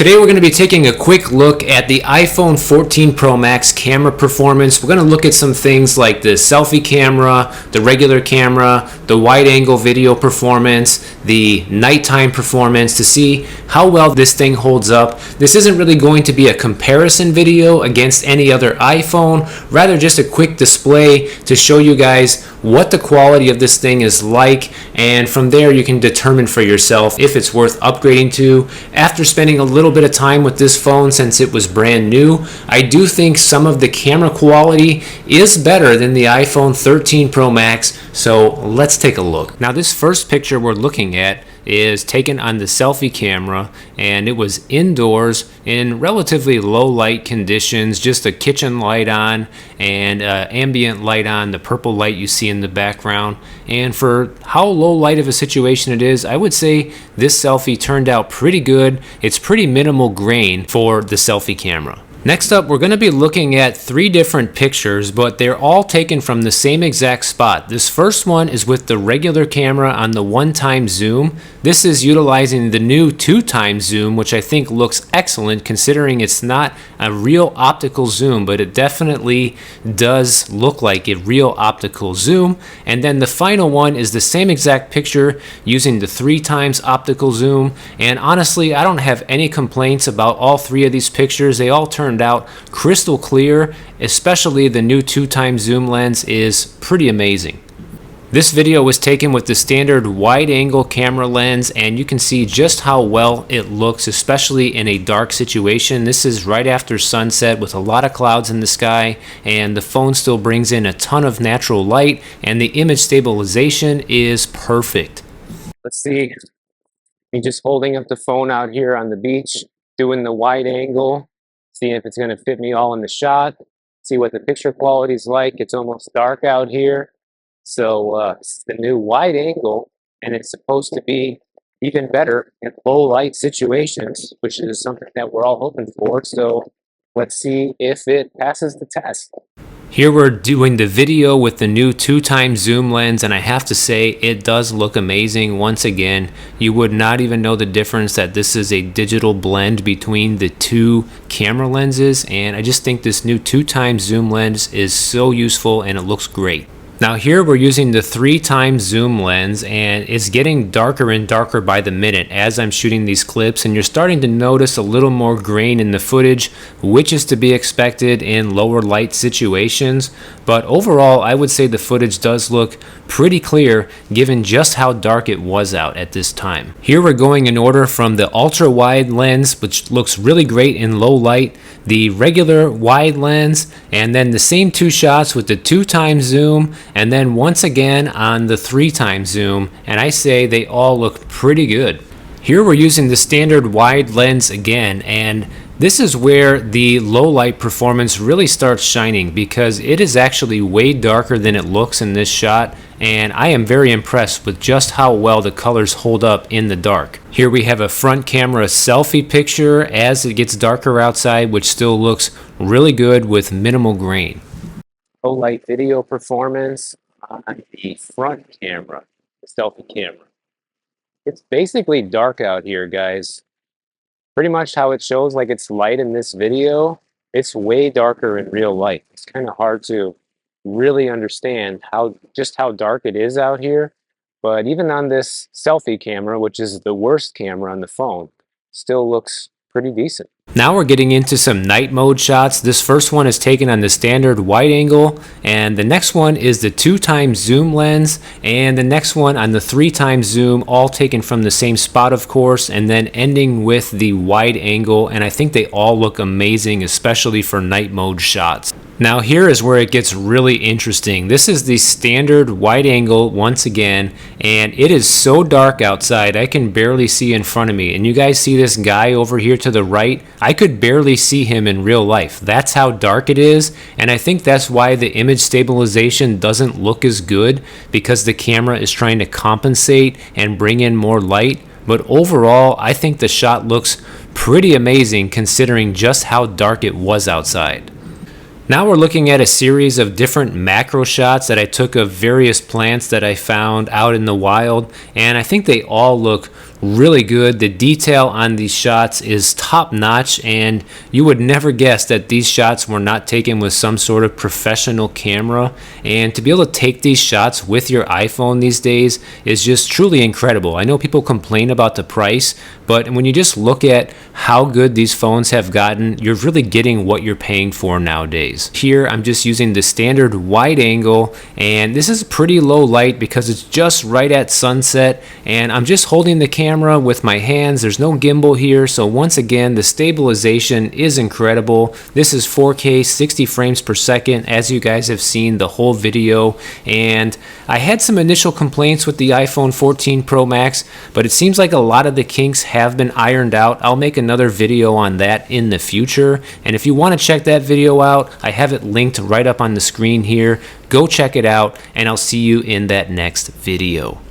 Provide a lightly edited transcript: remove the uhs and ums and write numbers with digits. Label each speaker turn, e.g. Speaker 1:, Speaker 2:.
Speaker 1: Today we're going to be taking a quick look at the iPhone 14 Pro Max camera performance. We're going to look at some things like the selfie camera, the regular camera, the wide angle video performance, the nighttime performance to see how well this thing holds up. This isn't really going to be a comparison video against any other iPhone, rather just a quick display to show you guys what the quality of this thing is like, and from there you can determine for yourself if it's worth upgrading to. After spending a little bit of time with this phone since it was brand new, I do think some of the camera quality is better than the iPhone 13 Pro Max, so let's take a look. Now this first picture we're looking at is taken on the selfie camera, and it was indoors in relatively low light conditions, just a kitchen light on and ambient light on, the purple light you see in the background. And for how low light of a situation it is, I would say this selfie turned out pretty good. It's pretty minimal grain for the selfie camera. Next up, we're going to be looking at three different pictures, but they're all taken from the same exact spot. This first one is with the regular camera on the 1x zoom. This is utilizing the new 2x zoom, which I think looks excellent considering it's not a real optical zoom, but it definitely does look like a real optical zoom. And then the final one is the same exact picture using the 3x optical zoom. And honestly, I don't have any complaints about all three of these pictures. They all turned out crystal clear, especially the new 2x zoom lens is pretty amazing. This video was taken with the standard wide angle camera lens, and you can see just how well it looks, especially in a dark situation. This is right after sunset with a lot of clouds in the sky, and the phone still brings in a ton of natural light, and the image stabilization is perfect. Let's see, me just holding up the phone out here on the beach, doing the wide angle, see if it's going to fit me all in the shot, see what the picture quality is like. It's almost dark out here, so it's the new wide angle, and it's supposed to be even better in low light situations, which is something that we're all hoping for. So let's see if it passes the test. Here we're doing the video with the new 2x zoom lens, and I have to say it does look amazing. Once again, you would not even know the difference that this is a digital blend between the two camera lenses, and I just think this new 2x zoom lens is so useful and it looks great. Now here we're using the 3x zoom lens, and it's getting darker and darker by the minute as I'm shooting these clips, and you're starting to notice a little more grain in the footage, which is to be expected in lower light situations. But overall, I would say the footage does look pretty clear given just how dark it was out at this time. Here we're going in order from the ultra wide lens, which looks really great in low light, the regular wide lens, and then the same two shots with the 2x zoom, and then once again on the 3x zoom, and I say they all look pretty good. Here we're using the standard wide lens again, and this is where the low light performance really starts shining because it is actually way darker than it looks in this shot, and I am very impressed with just how well the colors hold up in the dark. Here we have a front camera selfie picture as it gets darker outside, which still looks really good with minimal grain. Low light video performance on the front camera, the selfie camera. It's basically dark out here, guys. Pretty much how it shows like it's light in this video, it's way darker in real life. It's kind of hard to really understand just how dark it is out here. But even on this selfie camera, which is the worst camera on the phone, still looks pretty decent. Now we're getting into some night mode shots. This first one is taken on the standard wide angle, and the next one is the 2x zoom lens, and the next one on the 3x zoom, all taken from the same spot, of course, and then ending with the wide angle, and I think they all look amazing, especially for night mode shots. Now here is where it gets really interesting. This is the standard wide angle once again, and it is so dark outside I can barely see in front of me. And you guys see this guy over here to the right? I could barely see him in real life. That's how dark it is, and I think that's why the image stabilization doesn't look as good, because the camera is trying to compensate and bring in more light. But overall, I think the shot looks pretty amazing considering just how dark it was outside. Now we're looking at a series of different macro shots that I took of various plants that I found out in the wild, and I think they all look really good. The detail on these shots is top notch, and you would never guess that these shots were not taken with some sort of professional camera. And to be able to take these shots with your iPhone these days is just truly incredible. I know people complain about the price, but when you just look at how good these phones have gotten, you're really getting what you're paying for nowadays. Here I'm just using the standard wide angle, and this is pretty low light because it's just right at sunset, and I'm just holding the camera with my hands. There's no gimbal here, so once again, the stabilization is incredible. This is 4K 60 frames per second, as you guys have seen the whole video. And I had some initial complaints with the iPhone 14 Pro Max, but it seems like a lot of the kinks have been ironed out. I'll make another video on that in the future, and if you want to check that video out, I have it linked right up on the screen here. Go check it out, and I'll see you in that next video.